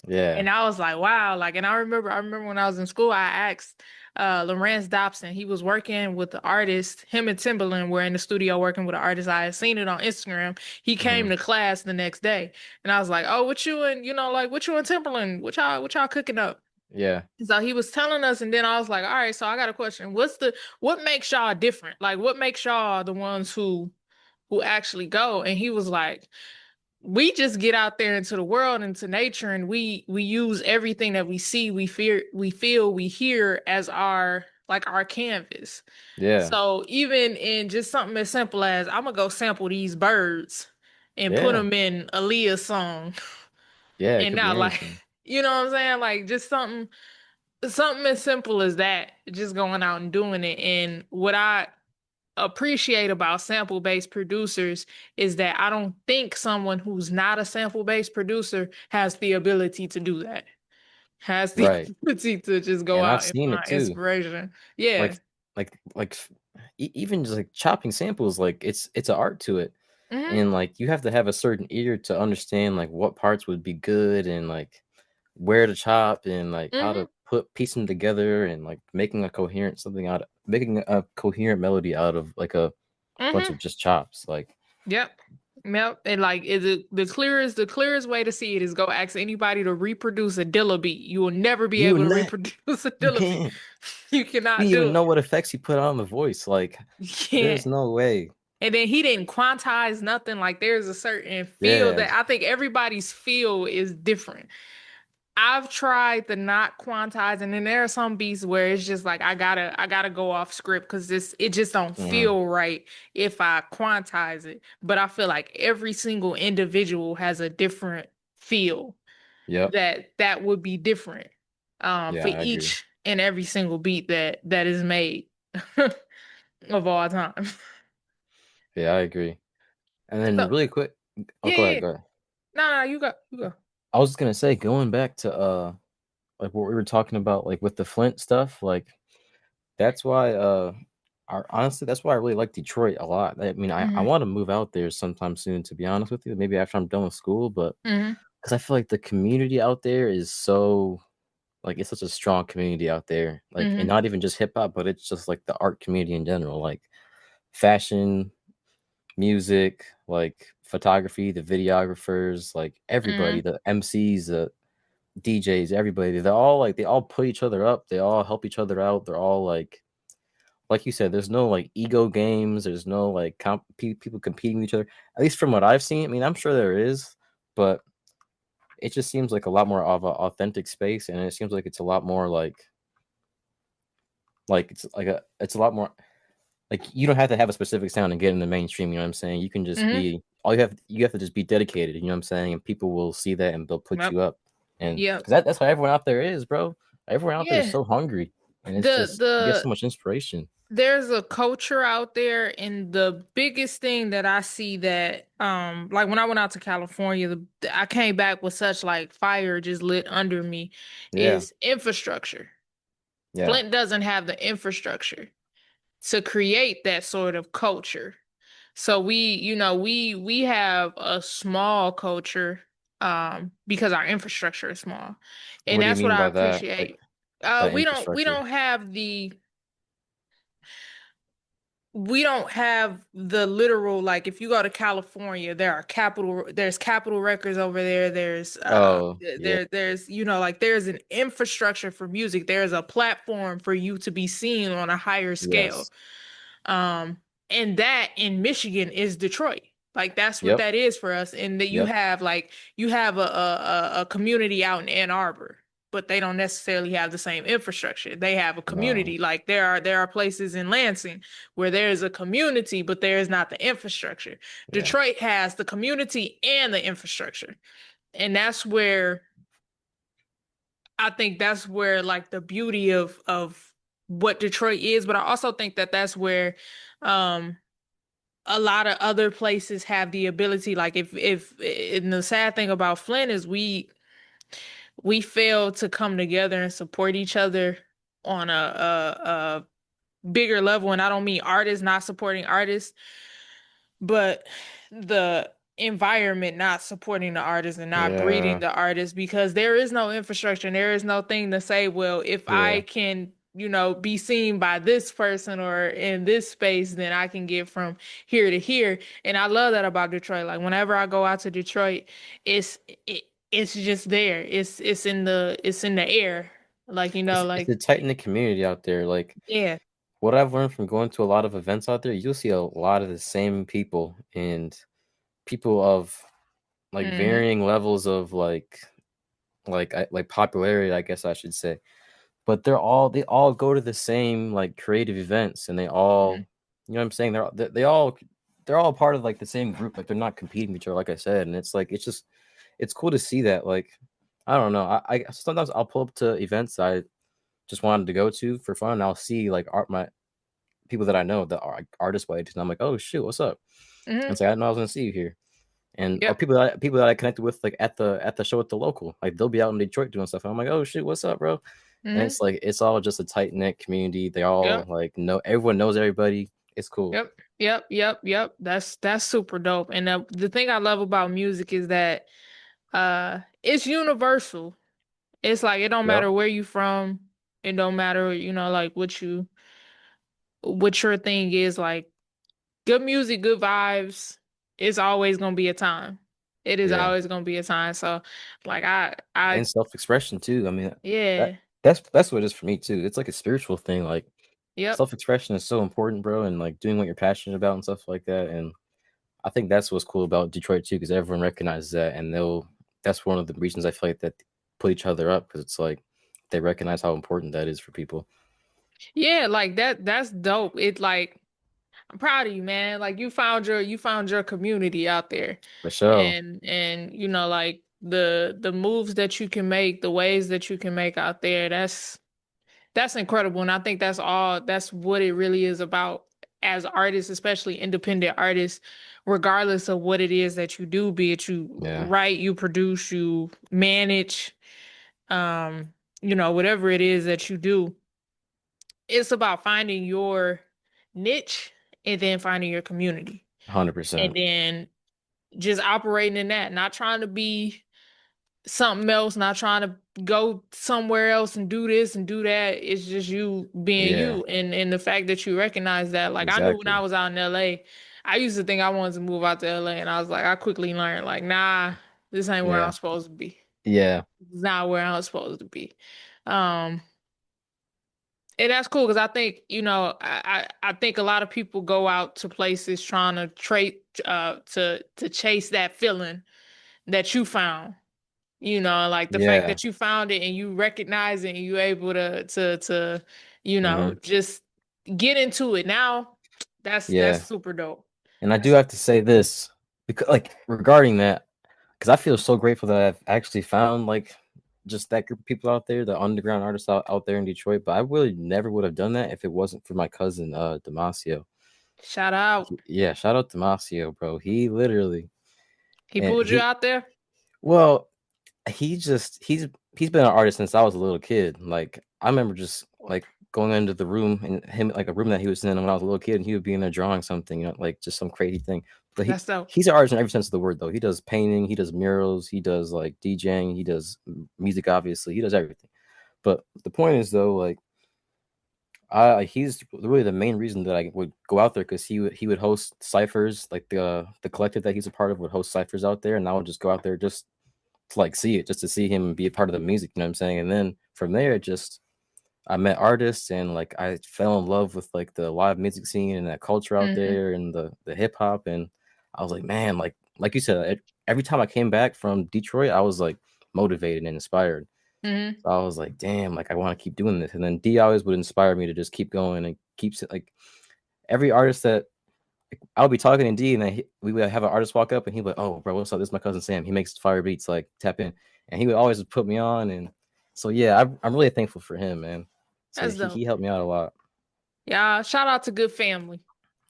Yeah. And I was like, wow. Like, and I remember when I was in school, I asked Lawrence Dobson, he was working with the artist, him and Timberland were in the studio working with an artist. I had seen it on Instagram. He came Hmm. to class the next day. And I was like, oh, what you and like what you and Timberland, what y'all cooking up? Yeah. So he was telling us, and then I was like, all right, so I got a question. What makes y'all different? Like, what makes y'all the ones who actually go? And he was like, we just get out there into the world, into nature, and we use everything that we see, we feel, we hear as our canvas. Yeah. So even in just something as simple as I'm gonna go sample these birds and put Yeah. them in Aaliyah's song, Yeah. It and could be not like anything. you know what I'm saying, like just something as simple as that, just going out and doing it. And what I appreciate about sample-based producers is that I don't think someone who's not a sample-based producer has the ability to do that. Has the Right. ability to just go And I've out and seen it find too. inspiration. Yeah. Like like even just like chopping samples, like it's an art to it. Hmm. And like you have to have a certain ear to understand like what parts would be good and like where to chop and like how Hmm. to put piece them together and like making a coherent melody out of like a bunch Hmm. of just chops. Like Yep. Yep. And like is it the clearest way to see it is go ask anybody to reproduce a Dilla beat. You will never be you able to not reproduce a you Dilla beat. can't You you cannot don't even do know it. what effects he put on the voice. Like You there's can't. no way. And then he didn't quantize nothing. Like there's a certain feel Yeah. that I think everybody's feel is different. I've tried the not quantize, and then there are some beats where it's just like I gotta go off script because it just don't Hmm. feel right if I quantize it. But I feel like every single individual has a different feel Yep. that would be different Yeah, for I agree. each and every single beat that is made of all time. Yeah, I agree. And then So really quick, oh, yeah, go yeah. ahead, go ahead. No, no, you go. I was just gonna say, going back to like what we were talking about, like with the Flint stuff, like that's why honestly, that's why I really like Detroit a lot. I mean, I Hmm. want to move out there sometime soon, to be honest with you. Maybe after I'm done with school, but Hmm. because I feel like the community out there is so like it's such a strong community out there. Like, and Hmm. not even just hip hop, but it's just like the art community in general. Like fashion, music, like photography, the videographers, like everybody, Mm, the MCs, the DJs, everybody. They're all like they all put each other up. They all help each other out. They're all like you said, there's no like ego games. There's no like people competing with each other. At least from what I've seen. I mean, I'm sure there is, but it just seems like a lot more of an authentic space, and it seems like it's a lot more it's a lot more like you don't have to have a specific sound and get in the mainstream. You know what I'm saying? You can just mm-hmm. be you have to just be dedicated. You know what I'm saying? And people will see that and they'll put Yep. you up. And Yep. because that's how everyone out there is, bro. Everyone out there is Yeah. so hungry, and it's The just you get the so much inspiration. there's a culture out there, and the biggest thing that I see that like when I went out to California, I came back with such like fire just lit under me Yeah, is infrastructure. yeah. Flint doesn't have the infrastructure to create that sort of culture. So we have a small culture because our infrastructure is small. And What do you that's what mean I by that? Like appreciate. that We infrastructure? don't have the literal, like if you go to California, there's Capitol Records over there. There's Oh, yeah, there's like there's an infrastructure for music. There's a platform for you to be seen on a higher scale. yes, Um, and that in Michigan is Detroit. Like that's what yep, that is for us. And that yep, you have a community out in Ann Arbor, but they don't necessarily have the same infrastructure. They have a no, community. Like there are places in Lansing where there is a community, but there is not the infrastructure. yeah. Detroit has the community and the infrastructure. And I think that's where like the beauty of what Detroit is, but I also think that that's where um a lot of other places have the ability, like if and the sad thing about Flint is we fail to come together and support each other on a bigger level. And I don't mean artists not supporting artists, but the environment not supporting the artist and not breeding Yeah, the artist, because there is no infrastructure and there is no thing to say, well, if I yeah, can, be seen by this person or in this space, then I can get from here to here. And I love that about Detroit. Like whenever I go out to Detroit, it's it's just there. It's in the air. Like, it's like a tight knit community out there. Like yeah. what I've learned from going to a lot of events out there, you'll see a lot of the same people and people of like Hmm. varying levels of like popularity, I guess I should say. But they all go to the same like creative events, and they all, you know what I'm saying? They're all part of like the same group. Like they're not competing with each other, like I said. And it's like it's cool to see that. Like I don't know. I sometimes I'll pull up to events I just wanted to go to for fun, and I'll see like my people that I know that are like, artist waves, and I'm like, oh shoot, what's up? And Hmm. it's like I didn't know I was gonna see you here. And or Yep. people that I connected with like at the show at the local, like they'll be out in Detroit doing stuff. And I'm like, oh shit, what's up, bro? And Hmm. it's like it's all just a tight knit community. They Yep. all like know everyone knows everybody. It's cool. Yep. Yep. Yep. Yep. That's super dope. And the thing I love about music is that it's universal. It's like it don't Yep, matter where you from. It don't matter, like what your thing is. Like good music, good vibes. It's always gonna be a time. It is yeah, always gonna be a time. So like I and self expression too. I mean, that yeah. that's what it is for me too. It's like a spiritual thing. Like Yep. self expression is so important, bro, and like doing what you're passionate about and stuff like that. And I think that's what's cool about Detroit too, because everyone recognizes that, and they'll. That's one of the reasons I feel like that put each other up because it's like they recognize how important that is for people. Yeah, like that's dope. It like I'm proud of you, man. Like you found your community out there. For sure, And like the moves that you can make, the ways that you can make out there, that's incredible. And I think that's what it really is about as artists, especially independent artists, regardless of what it is that you do, be it you yeah, write, you produce, you manage, um, whatever it is that you do, it's about finding your niche and then finding your community. And 100%. then just operating in that, not trying to be something else, not trying to go somewhere else and do this and do that. It's just you being Yeah, you, and the fact that you recognize that. Like I knew when I exactly. was out in LA, I used to think I wanted to move out to LA, and I was like, I quickly learned like, nah, this ain't where I'm Yeah, supposed to be. yeah, It's not where I'm supposed to be. Um, and that's cool because I think, I think a lot of people go out to places trying to to chase that feeling that you found. Like the fact yeah. that you found it and you recognize it and you able to Hmm. just get into it now. That's Yeah. super dope. And I do That's have to say this because, like, regarding that, because I feel so grateful that I've actually found like just that group of people out there, the underground artists out there in Detroit. But I really never would have done that if it wasn't for my cousin Damasio. shout out. Yeah, shout out Damasio, bro. He literally He and pulled you he out there. well, he's been an artist since I was a little kid. Like I remember just like going into the room and him like a room that he was in when I was a little kid, and he would be in there drawing something, like just some crazy thing. But That's dope. he's an artist in every sense of the word, though. He does painting, he does murals, he does like DJing, he does music. Obviously, he does everything. But the point is, though, like he's really the main reason that I would go out there because he would host ciphers, like the collective that he's a part of would host ciphers out there, and I would just go out there just to like see it, just to see him be a part of the music, you know what I'm saying? And then from there, just I met artists and like I fell in love with like the live music scene and that culture out Hmm. there and the hip hop. And I was like, man, like you said, every time I came back from Detroit, I was like motivated and inspired. Hmm. So I was like, damn, like I want to keep doing this. And then D always would inspire me to just keep going and keeps it like every artist that I'll be talking in D, and then we would have an artist walk up, and he'd be like, "Oh, bro, what's up? This is my cousin Sam. He makes fire beats. Like, tap in." And he would always put me on, and so yeah, I'm really thankful for him, man. So That's he dope. helped me out a lot, Yeah, shout out to good family.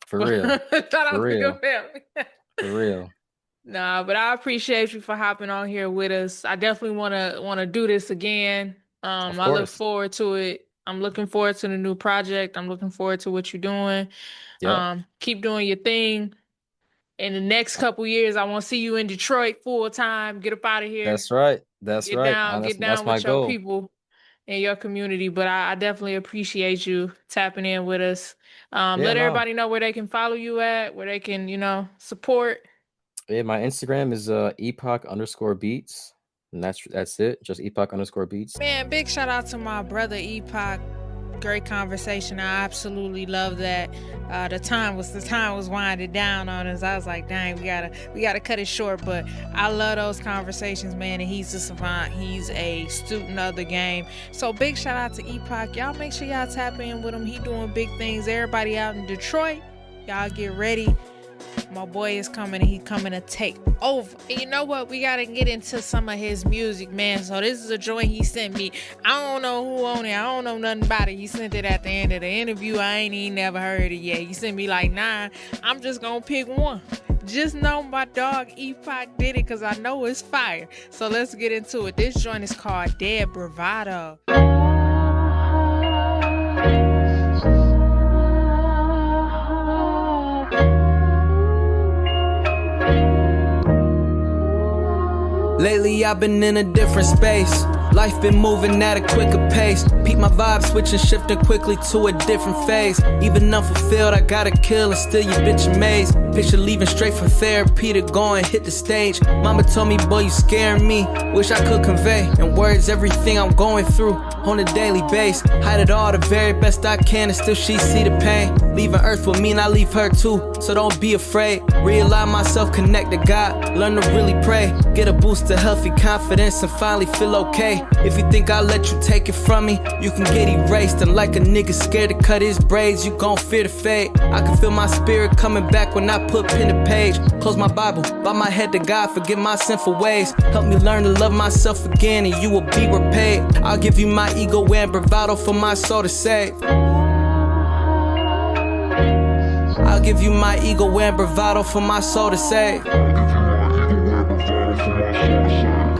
for real, Shout for out to good real, family. for real. Nah, but I appreciate you for hopping on here with us. I definitely wanna do this again. Of I look course. forward to it. I'm looking forward to the new project. I'm looking forward to what you're doing. Yep, Keep doing your thing. In the next couple years, I want to see you in Detroit full time. Get up out of here. that's right. That's right. Get That's down my with your goal. people in your community. But I definitely appreciate you tapping in with us. Yeah, Let no. everybody know where they can follow you at, where they can, support. Yeah, my Instagram is epoch_beats, and that's it. Just epoch_beats. Man, big shout out to my brother Epoch. Great conversation. I absolutely love that. The time was winding down on us. I was like, dang, we gotta cut it short. But I love those conversations, man. And he's a savant. He's a student of the game. So big shout out to Epoch. Y'all make sure y'all tap in with him. He doing big things. Everybody out in Detroit, y'all get ready. My boy is coming and he's coming to take over. And you know what? We got to get into some of his music, man. So this is a joint he sent me. I don't know who on it. I don't know nothing about it. He sent it at the end of the interview. I ain't even never heard it yet. He sent me like 9. I'm just going to pick one. Just know my dog Epoch did it because I know it's fire. So let's get into it. This joint is called Dead Bravado. Lately I've been in a different space. Life been moving at a quicker pace. Peep my vibe switching, shifting quickly to a different phase. Even unfulfilled, I gotta kill and still you bitch amazed. Picture leaving straight from therapy to go and hit the stage. Mama told me, boy, you scaring me. Wish I could convey in words everything I'm going through on a daily base. Hide it all the very best I can and still she see the pain. Leaving earth will mean I leave her too, so don't be afraid. Realign myself, connect to God, learn to really pray. Get a boost to healthy confidence and finally feel okay. If you think I'll let you take it from me, you can get erased. And like a nigga scared to cut his braids, you gon' fear the fate. I can feel my spirit coming back when I put pen to page. Close my Bible, bow my head to God, forgive my sinful ways. Help me learn to love myself again and you will be repaid. I'll give you my ego and bravado for my soul to save. I'll give you my ego and bravado for my soul to save.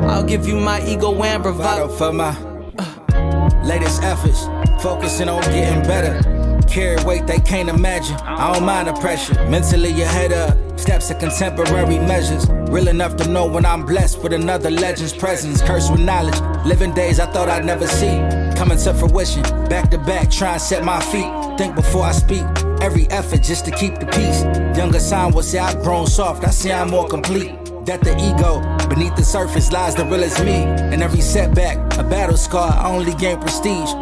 I'll give you my ego and bravado for my latest efforts. Focusing on getting better. carry weight they can't imagine. I don't mind the pressure, mentally ahead of steps of contemporary measures. Real enough to know when I'm blessed with another legend's presence. Cursed with knowledge, living days I thought I'd never see. Coming to fruition, back to back, try and set my feet. Think before I speak, every effort just to keep the peace. Younger sign will say I've grown soft, I see I'm more complete. That the ego, beneath the surface lies the realest me. And every setback, a battle scar, I only gain prestige.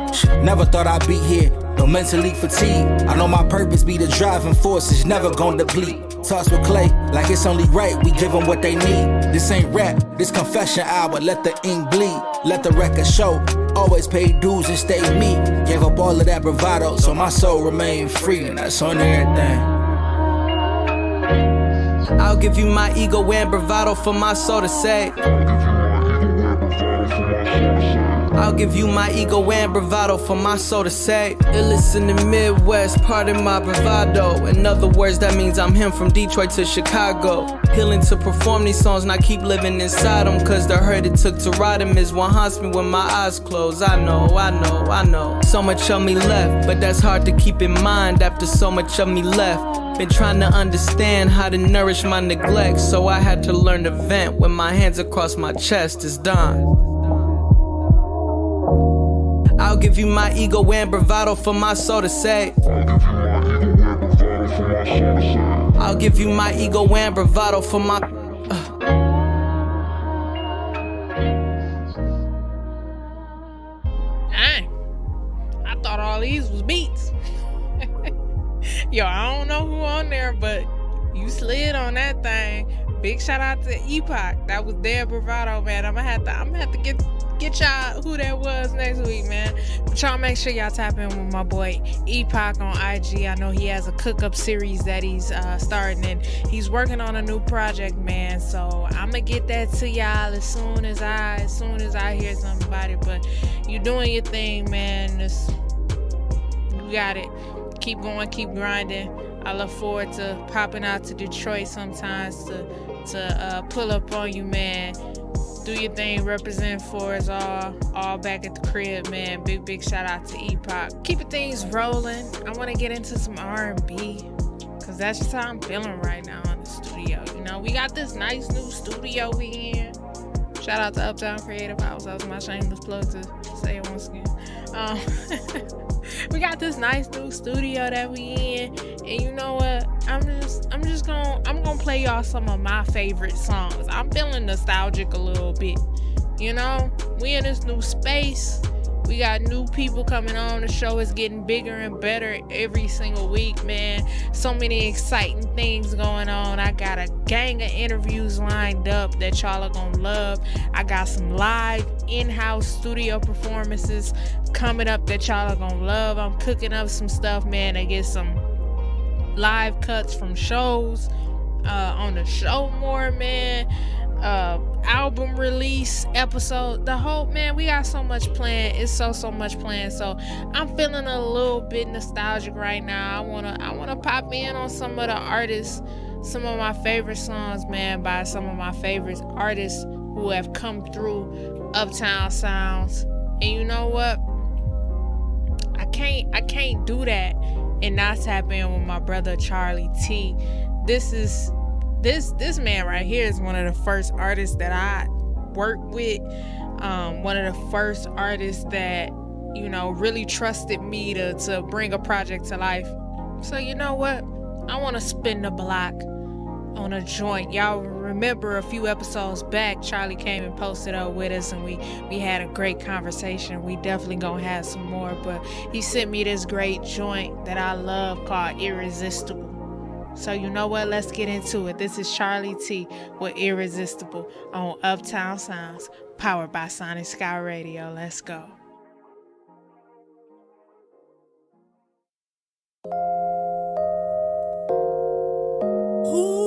Never thought I'd be here, no mentally fatigued. I know my purpose be the driving force, is never gonna deplete. Toss with clay, like it's only right, we give them what they need. This ain't rap, this confession hour, let the ink bleed. Let the record show, always pay dues and stay me. Gave up all of that bravado, so my soul remained free. And that's on everything. I'll give you my ego and bravado for my soul to save. I'll give you my ego and bravado for my soul to save. Illest in the Midwest, pardon my bravado. In other words, that means I'm him from Detroit to Chicago. Healing to perform these songs and I keep living inside them. Cause the hurt it took to write them is what haunts me when my eyes close. I know. So much of me left, but that's hard to keep in mind after so much of me left. Been trying to understand how to nourish my neglect, so I had to learn to vent when my hands across my chest is done. I'll give you my ego and bravado for my soul to save. I'll give you my ego and bravado for my... Dang, I thought all these was beats. Yo, I don't know who on there, but you slid on that thing. Big shout out to Epoch. That was their bravado, man. I'm gonna have to get y'all who that was next week, man. But y'all make sure y'all tap in with my boy Epoch on IG. I know he has a cook-up series that he's starting, and he's working on a new project, man. So I'm gonna get that to y'all as soon as I hear something about it. But you doing your thing, man. You got it. Keep going, keep grinding. I look forward to popping out to Detroit sometimes to pull up on you, man. Do your thing, represent for us all back at the crib, man. Big shout out to Epoch. Keeping things rolling. I want to get into some R&B, because that's just how I'm feeling right now in the studio. You know, we got this nice new studio we in. Shout out to Uptown Creative House. That was my shameless plug to say it once again. We got this nice new studio that we in, and you know what? I'm gonna play y'all some of my favorite songs. I'm feeling nostalgic a little bit. You know, we in this new space. We got new people coming on. The show is getting bigger and better every single week, man. So many exciting things going on. I got a gang of interviews lined up that y'all are gonna love. I got some live in-house studio performances coming up that y'all are gonna love. I'm cooking up some stuff, man. I get some live cuts from shows on the show more, man. Album release episode, the whole, man, we got so much planned. It's so much planned. So I'm feeling a little bit nostalgic right now. I wanna pop in on some of the artists, some of my favorite songs, man, by some of my favorite artists who have come through Uptown Sounds. And you know what? I can't do that and not tap in with my brother Charlie T. This man right here is one of the first artists that I worked with. One of the first artists that, you know, really trusted me to bring a project to life. So you know what? I want to spin the block on a joint. Y'all remember a few episodes back, Charlie came and posted up with us, and we had a great conversation. We definitely gonna have some more, but he sent me this great joint that I love called Irresistible. So you know what? Let's get into it. This is Charlie T with Irresistible on Uptown Sounds, powered by Sonic Sky Radio. Let's go. Oh,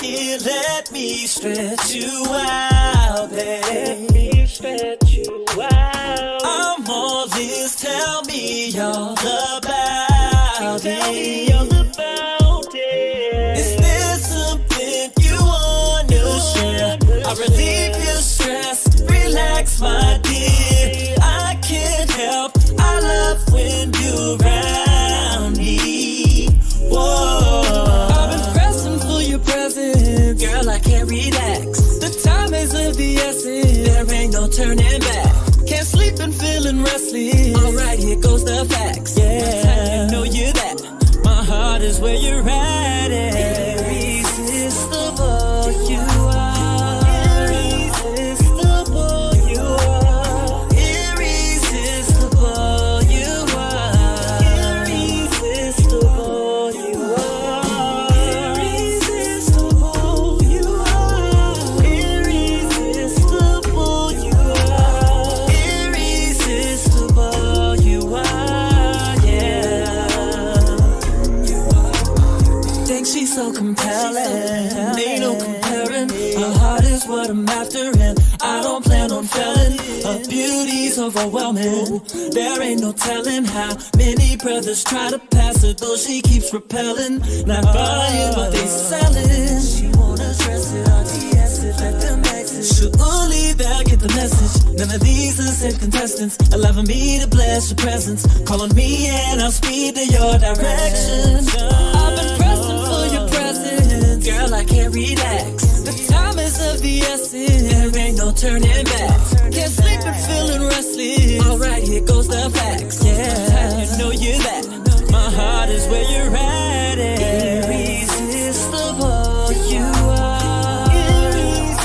here, let me stretch you out, babe. Stretch you out. I'm all this, tell me all about it. Is there something you wanna share? I relieve your stress, relax, my dear. I can't help, I love when you're around me. Whoa, I've been pressing for your presence, girl, I can't relax. The time is of the essence, there ain't no turning back. Can't sleep and feeling restless. Alright, here goes the facts. Yeah, you know you're that. My heart is where you're at. Irresistible, you are. Irresistible, you are. Irresistible, you are. Irresistible, you are. Irresistible, you are. Irresistible, you are. Irresistible, you are. Yeah. Think she's so compelling, ain't no comparing. Her heart is what I'm after, and I don't plan on failing. Her beauty's overwhelming, there ain't no telling how many brothers try to pass her, though she keeps repelling. Not buying what they selling. She wanna stress it, RTS it, let them exit. Surely they'll get the message. None of these are said contestants, allowing me to bless your presence. Call on me and I'll speed to your direction. I've been pressing for your presence, girl, I can't relax. The time is of the essence, there ain't no turning back. Can't sleep and feeling restless. Alright, here goes the facts. Yeah, you know you're that. My heart is where you're at. Irresistible, you are.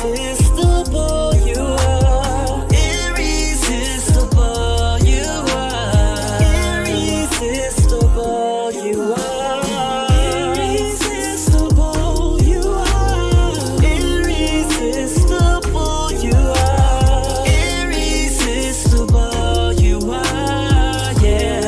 Irresistible, you are. Irresistible, you are. Irresistible, you are. Irresistible, you are. Irresistible, you are. Irresistible, you are. Yeah.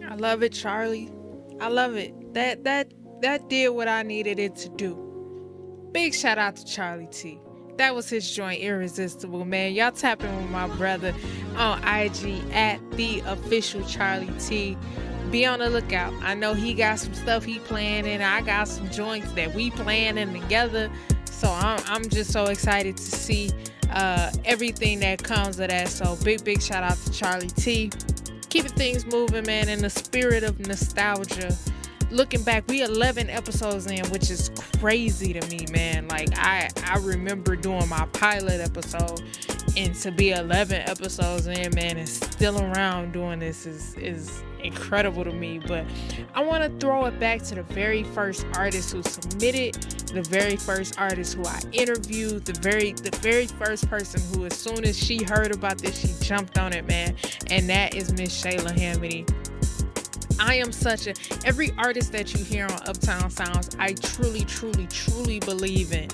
I love it, Charlie. I love it. That did what I needed it to do. Big shout out to Charlie T. That was his joint, Irresistible, man. Y'all tap in with my brother on IG at the official Charlie T. Be on the lookout. I know he got some stuff he playing, and I got some joints that we playing in together. So I'm just so excited to see everything that comes of that. So big shout out to Charlie T. Keeping things moving, man, in the spirit of nostalgia. Looking back, we 11 episodes in, which is crazy to me, man. Like, I remember doing my pilot episode, and to be 11 episodes in, man, and still around doing this is incredible to me. But I want to throw it back to the very first artist who submitted, the very first artist who I interviewed, the very first person who, as soon as she heard about this, she jumped on it, man. And that is Miss Shayla Hamity. I am every artist that you hear on Uptown Sounds, I truly believe in.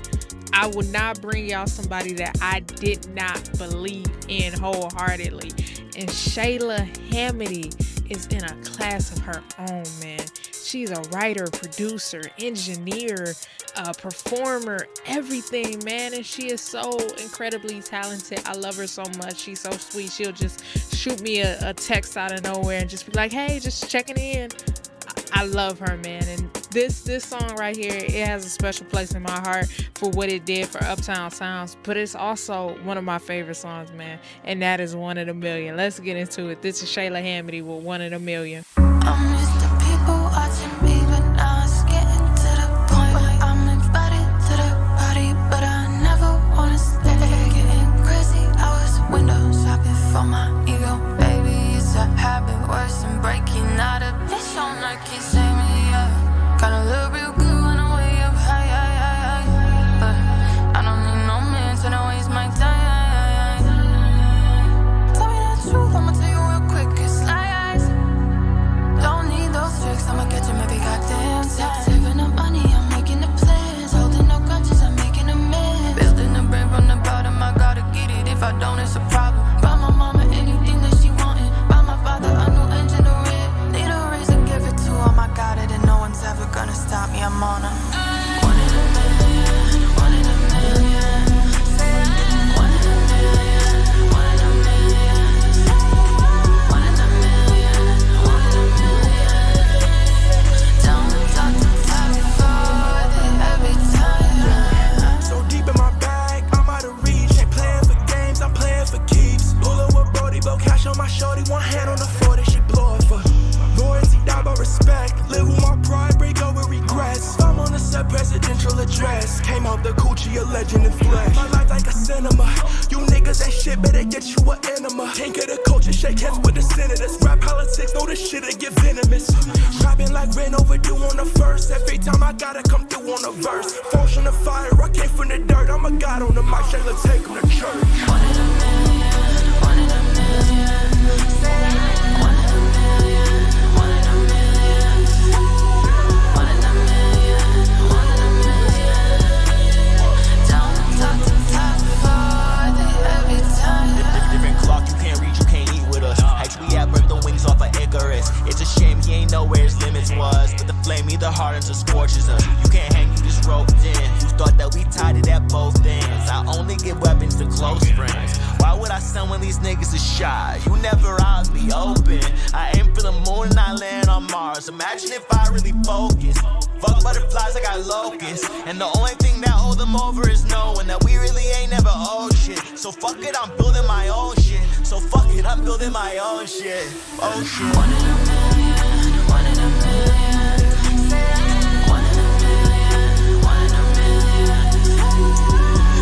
I would not bring y'all somebody that I did not believe in wholeheartedly. And Shayla Hamity is in a class of her own, man. She's a writer, producer, engineer, performer, everything, man. And she is so incredibly talented. I love her so much. She's so sweet. She'll just shoot me a text out of nowhere and just be like, hey, just checking in. I love her, man. And this song right here, it has a special place in my heart for what it did for Uptown Sounds. But it's also one of my favorite songs, man. And that is One in a Million. Let's get into it. This is Shayla Hamity with One in a Million. I'm used to people watching me, but now it's getting to the point where I'm invited to the party, but I never wanna stay. Getting crazy, I was window shopping for my ego. Baby, it's a habit worse than breaking out of bitch on Nike, say me up. Gotta look real good when I'm way up high. I'm out the coochie, a legend in flesh. My life like a cinema. You niggas ain't shit, better get you an enema. Can't get a culture, shake hands with the senators. Rap politics, know this shit'll get venomous. Trapping like rent overdue on the first. Every time I gotta come through on a verse. Falls from the fire, I came from the dirt. I'm a god on the mic, Shayla, take him to church. One in a million, one in a million. Say that. One in a million, one in a million. One in a million, one in a million. Down top to top, for the every time. Different clock, you can't reach, you can't eat with us. Actually, I burnt the wings off of Icarus. It's a shame he ain't know where his limits was. But the flame either hardens or scorches us. You can't hang, you just roped in. You thought that we tied it at both ends. I only give weapons to close friends. Why would I send when these niggas is shy? You never out be open. I aim for the moon and I land on Mars. Imagine if I really focus. Fuck butterflies, I got locusts. And the only thing that hold them over is knowing that we really ain't never owed shit. So fuck it, I'm building my own shit. So fuck it, I'm building my own shit. Oh shit. One in a million, one in a million. Say that. One in a million, one in a million.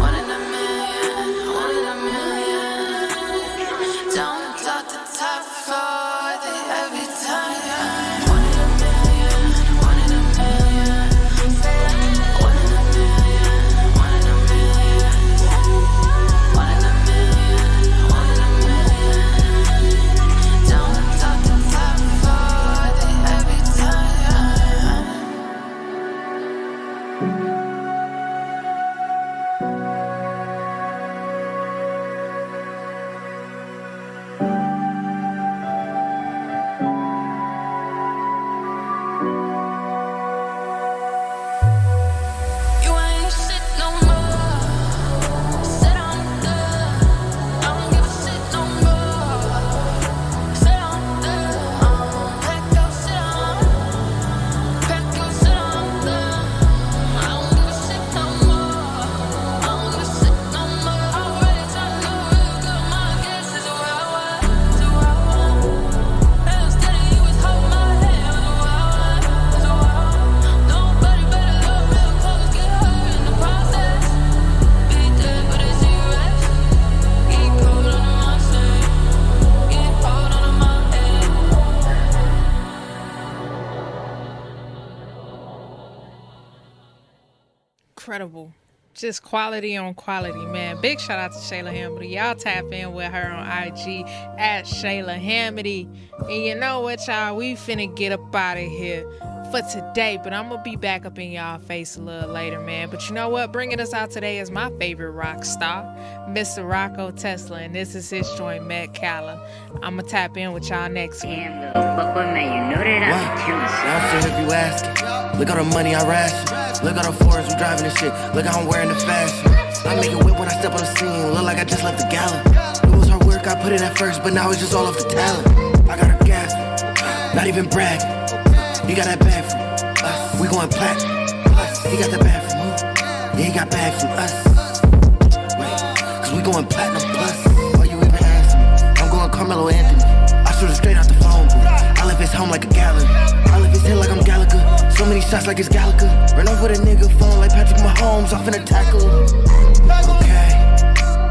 One in a million, one in a million. Down top to top for the every time. One in a million, one in a million. Say that. One in a million, one in a million. One in a million, one in a million. Down top to top for the every time. You ain't shit no more. Said I'm good. I don't give a shit no more. Said I'm good. Pack your shit on. Pack your shit on. I don't give a shit no more. I don't give a shit no more. I already tried to know real good. My guess is where I was. Hell steady, you was holding my hand. Nobody better love real close, get hurt in the process. Be dead, but it's serious. Get cold under my skin. Get cold under my head. Incredible. Just quality on quality, man. Big shout out to Shayla Hamity. Y'all tap in with her on IG at Shayla Hamity. And you know what, y'all? We finna get up out of here for today. But I'm gonna be back up in y'all face a little later, man. But you know what? Bringing us out today is my favorite rock star, Mr. Rocco Tesla. And this is his joint, Met Calla. I'm gonna tap in with y'all next week. Now shit if you asking. Look at the money I ration. Look at the foreigns who driving this shit. Look how I'm wearing the fashion. I make a whip when I step on the scene. Look like I just left the gallon. It was hard work, I put it at first, but now it's just all off the talent. I got her gas, not even bragging. He got that bag from us. We going platinum. He got that bag from who? Yeah, he got bag from us. Wait, cause we going platinum plus. Why you even asking me? I'm going Carmelo Anthony. I shoot it straight out the phone booth. I left his home like a gallon. I left his head like I'm Gallagher. So many shots like it's Gallagher. Ran off with a nigga phone like Patrick Mahomes. I'm finna tackle him. Okay,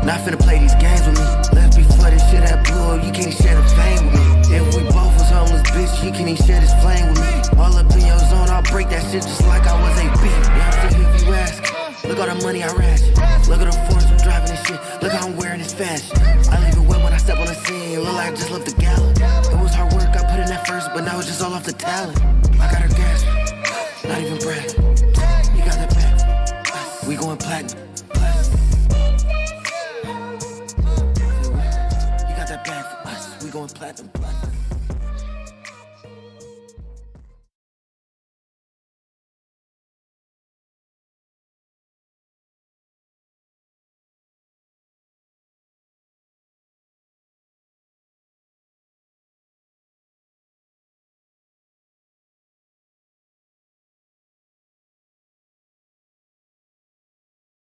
not finna play these games with me. Left before this shit had blew up. You can't share the fame with me. If we both was homeless, bitch, you can't even share this flame with me. All up in your zone, I'll break that shit just like I was a beat. Yeah, I'm still if you ask. Look all the money I ration. Look at the foreigns who driving this shit. Look how I'm wearing this fashion. I leave it wet when I step on the scene. Look like I just left the gallon. It was hard work, I put in that first, but now it's just all off the talent. I got her gas, not even bragging. You got that back. We going platinum. You got that bag for us. We going platinum.